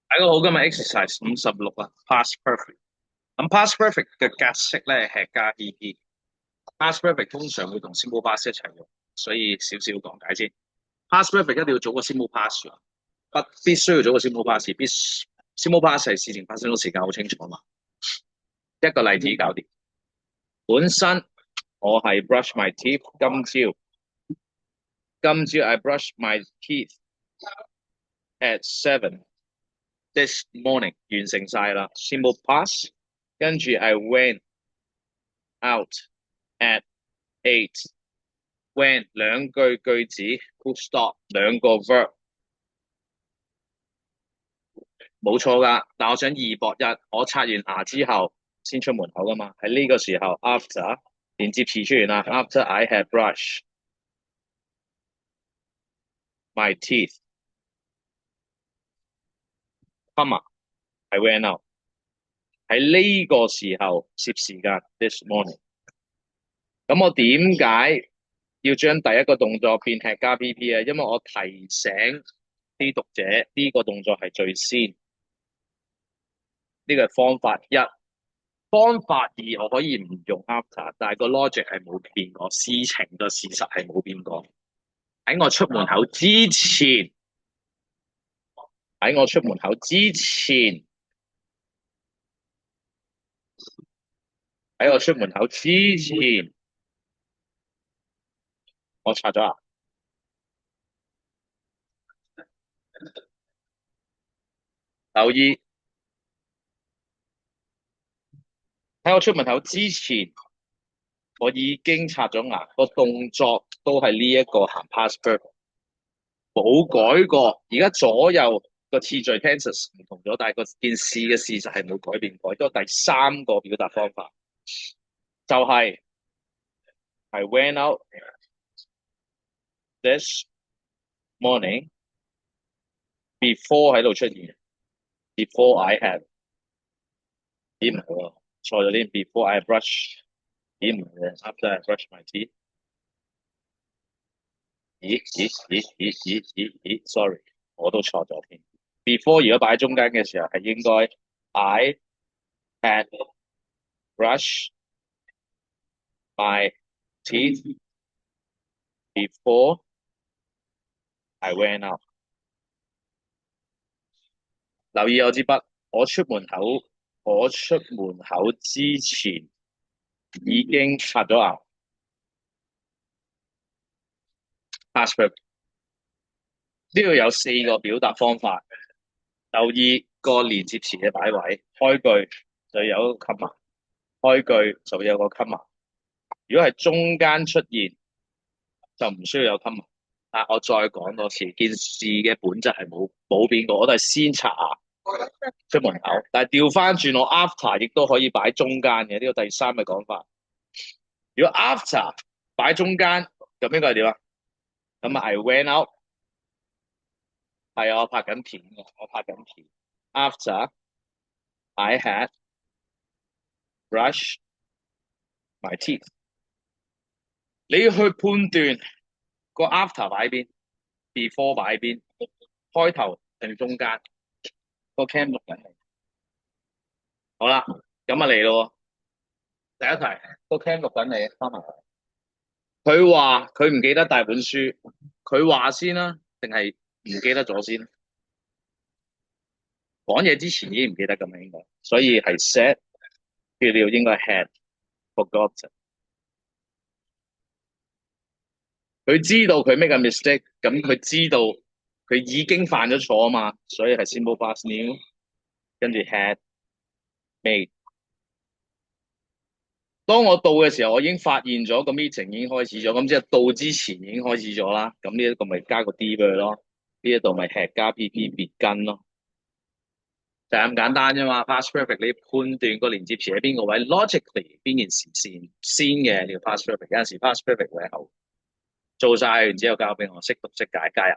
大家好，今日 exercise 56啊，past perfect。咁 past perfect 嘅格式咧係加 PP。past perfect 通常會同 simple past 一齊用，所以少少講解先。past perfect 一定要做個 simple past 必須要做個 simple past，simple past 係事情發生嘅時間好清楚嘛。一個例子搞掂。本身我係 brush my teeth，今朝 I brush my teeth at 7 this morning， 完成晒啦，simple past。跟住 I went out at eight when 兩句子 full stop 兩個 verb 冇錯噶，但我想二駁一，我刷完牙之後先出門口噶嘛，喺呢個時候 after 連接詞出現啦，after I had brushed my teeth， comma I went out， 喺呢個時候攝時間 this morning。咁我點解要將第一個動作變吃加 PP 啊？因為我提醒啲讀者呢個動作係最先，呢個係方法一。方法二我可以唔用 after，但係個 logic 係冇變過，事情嘅事實係冇變過。喺我出門口之前，喺我出門口之前，喺我出門口之前，我刷咗牙。留意喺我出門口之前，我已經刷咗牙，個動作都係呢一個行 past perfect，冇改過。而家左右個次序 tenses 唔同咗，但係個件事嘅事實係冇改變，改咗第三個表達方法，就係、I went out this morning before 喺度出現，before I had 咦唔係喎，錯咗啲，before I brush 咦唔係 after I brush my teeth， 咦，sorry， 我都錯咗添。before 如果擺喺中間嘅時候係應該 I had brushed my teeth before I went out。留意我支筆，我出門口之前已經刷咗牙。past perfect 呢度有四個表達方法，留意個連接詞嘅擺位，開句就有一個 comma， 開句就有個 comma。如果係中間出現，就唔需要有 comma。但我再講多次，件事嘅本質係冇變過，我都係先刷牙出門口。但係調翻轉，我 after 亦都可以擺中間嘅，呢個第三嘅講法。如果 after 擺中間，咁應該係點啊？咁 I went out 係啊，我拍緊片嘅，我拍緊片。After I had brushed my teeth， 你要去判斷個 after 擺邊，before 擺邊，開頭定中間，個 cam 錄緊你。好啦，咁啊嚟咯。第一題，個 cam 錄緊你，翻埋嚟。佢話佢唔記得帶本書，佢話先啦，定係唔記得咗先？講嘢之前已經唔記得咁應該，所以係 said 語料應該 had forgotten。佢知道佢 make a mistake，咁佢知道佢已經犯咗錯啊嘛，所以係 simple past new， 跟住 had made。當我到嘅時候，我已經發現咗個 meeting 已經開始咗，咁即係到之前已經開始咗啦。咁呢一個咪加個 D 俾佢咯，呢一度咪 had 加 PP 別跟咯，就係咁簡單啫嘛。past perfect 你判斷個連接詞喺邊個位，logically 邊件事先嘅，你要 past perfect。有陣時 past perfect 會喺後，做晒完之後交俾我，識讀識解加油。